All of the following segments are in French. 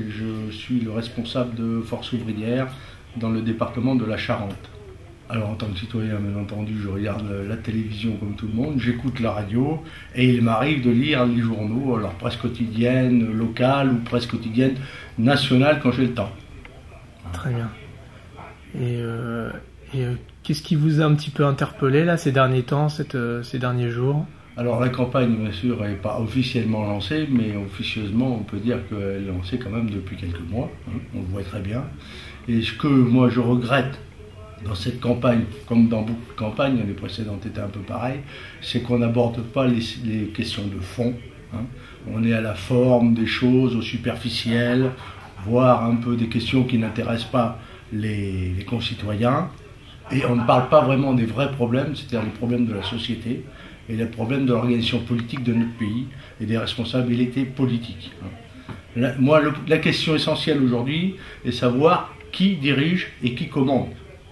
Je suis le responsable de Force ouvrière dans le département de la Charente. Alors en tant que citoyen, bien entendu, je regarde la télévision comme tout le monde, j'écoute la radio et il m'arrive de lire les journaux, alors presse quotidienne locale ou presse quotidienne nationale quand j'ai le temps. Très bien. Et qu'est-ce qui vous a un petit peu interpellé là ces derniers temps, ces derniers jours? Alors la campagne, bien sûr, n'est pas officiellement lancée, mais officieusement, on peut dire qu'elle est lancée quand même depuis quelques mois, on le voit très bien. Et ce que moi je regrette dans cette campagne, comme dans beaucoup de campagnes, les précédentes étaient un peu pareilles, c'est qu'on n'aborde pas les questions de fond. On est à la forme des choses, au superficiel, voire un peu des questions qui n'intéressent pas les concitoyens. Et on ne parle pas vraiment des vrais problèmes, c'est-à-dire les problèmes de la société et les problèmes de l'organisation politique de notre pays et des responsabilités politiques. La question essentielle aujourd'hui est de savoir qui dirige et qui commande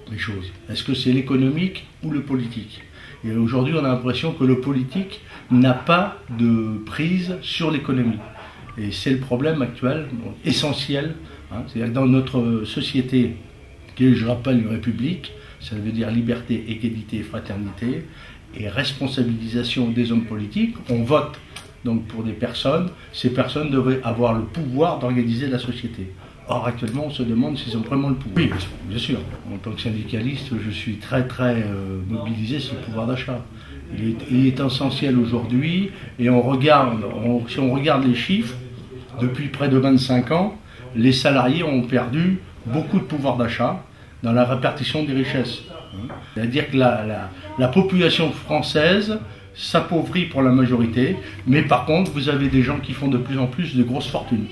les choses. Est-ce que c'est l'économique ou le politique? Et aujourd'hui, on a l'impression que le politique n'a pas de prise sur l'économie. Et c'est le problème actuel, essentiel. C'est-à-dire que dans notre société, qui est, je rappelle, une république, ça veut dire liberté, égalité, fraternité et responsabilisation des hommes politiques. On vote donc pour des personnes. Ces personnes devraient avoir le pouvoir d'organiser la société. Or, actuellement, on se demande s'ils ont vraiment le pouvoir. Oui, bien sûr. En tant que syndicaliste, je suis très mobilisé sur le pouvoir d'achat. Il est essentiel aujourd'hui, et si on regarde les chiffres, depuis près de 25 ans, les salariés ont perdu beaucoup de pouvoir d'achat dans la répartition des richesses. C'est-à-dire que la population française s'appauvrit pour la majorité, mais par contre, vous avez des gens qui font de plus en plus de grosses fortunes.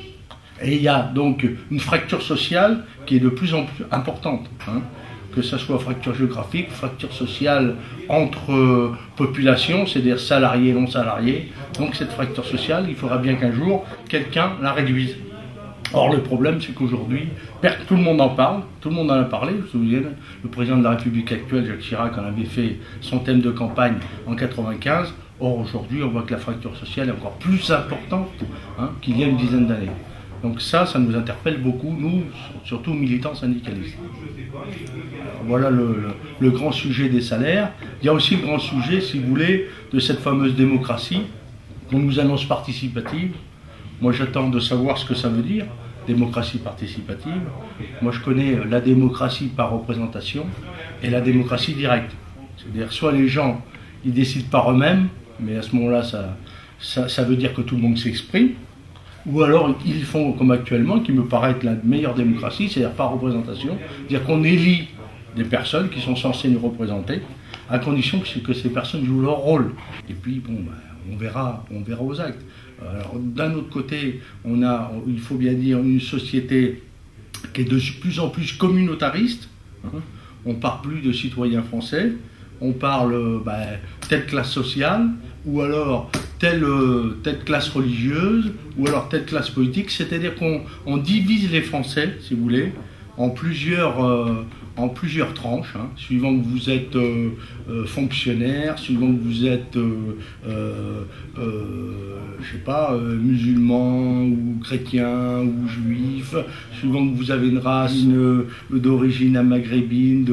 Et il y a donc une fracture sociale qui est de plus en plus importante, que ce soit fracture géographique, fracture sociale entre populations, c'est-à-dire salariés et non salariés. Donc cette fracture sociale, il faudra bien qu'un jour, quelqu'un la réduise. Or le problème, c'est qu'aujourd'hui, tout le monde en parle, tout le monde en a parlé. Vous vous souvenez, le président de la République actuelle, Jacques Chirac, en avait fait son thème de campagne en 1995. Or aujourd'hui, on voit que la fracture sociale est encore plus importante qu'il y a une dizaine d'années. Donc ça nous interpelle beaucoup, nous, surtout militants syndicalistes. Alors, voilà le grand sujet des salaires. Il y a aussi le grand sujet, si vous voulez, de cette fameuse démocratie qu'on nous annonce participative. Moi, j'attends de savoir ce que ça veut dire, démocratie participative. Moi, je connais la démocratie par représentation et la démocratie directe. C'est-à-dire, soit les gens, ils décident par eux-mêmes, mais à ce moment-là, ça veut dire que tout le monde s'exprime, ou alors ils font comme actuellement, qui me paraît être la meilleure démocratie, c'est-à-dire par représentation, c'est-à-dire qu'on élit des personnes qui sont censées nous représenter, à condition que ces personnes jouent leur rôle. Et puis, bon, on verra aux actes. Alors, d'un autre côté, il faut bien dire, une société qui est de plus en plus communautariste. On ne parle plus de citoyens français, on parle telle classe sociale, ou alors telle classe religieuse, ou alors telle classe politique. C'est-à-dire qu'on divise les Français, si vous voulez, en plusieurs tranches, suivant que vous êtes fonctionnaire, suivant que vous êtes musulman ou chrétien ou juif, suivant que vous avez une race d'origine maghrébine,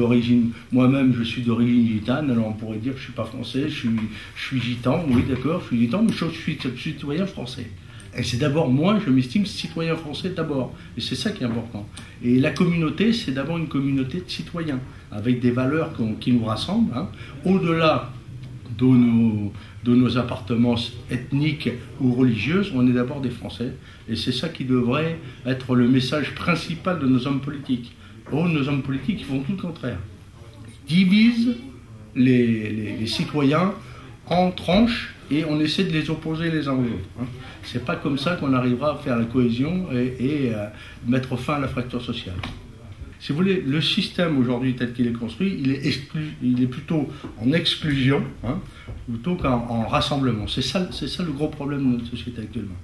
moi-même je suis d'origine gitane, alors on pourrait dire que je ne suis pas français, je suis gitan, oui d'accord, je suis gitan, mais je suis citoyen français. Et c'est d'abord, moi, je m'estime citoyen français d'abord. Et c'est ça qui est important. Et la communauté, c'est d'abord une communauté de citoyens, avec des valeurs qui nous rassemblent. Au-delà de nos appartenances ethniques ou religieuses, on est d'abord des Français. Et c'est ça qui devrait être le message principal de nos hommes politiques. Or, nos hommes politiques, ils font tout le contraire. Ils divisent les citoyens en tranches, et on essaie de les opposer les uns aux autres. C'est pas comme ça qu'on arrivera à faire la cohésion et mettre fin à la fracture sociale. Si vous voulez, le système aujourd'hui tel qu'il est construit, il est plutôt en exclusion, plutôt qu'en rassemblement. C'est ça le gros problème de notre société actuellement.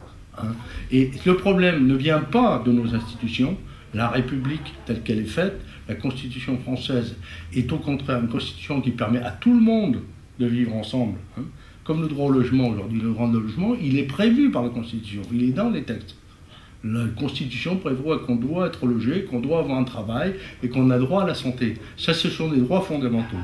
Et le problème ne vient pas de nos institutions. La République telle qu'elle est faite, la Constitution française est au contraire une Constitution qui permet à tout le monde de vivre ensemble. Comme le droit au logement aujourd'hui, le droit au logement, il est prévu par la Constitution, il est dans les textes. La Constitution prévoit qu'on doit être logé, qu'on doit avoir un travail et qu'on a droit à la santé. Ça, ce sont des droits fondamentaux.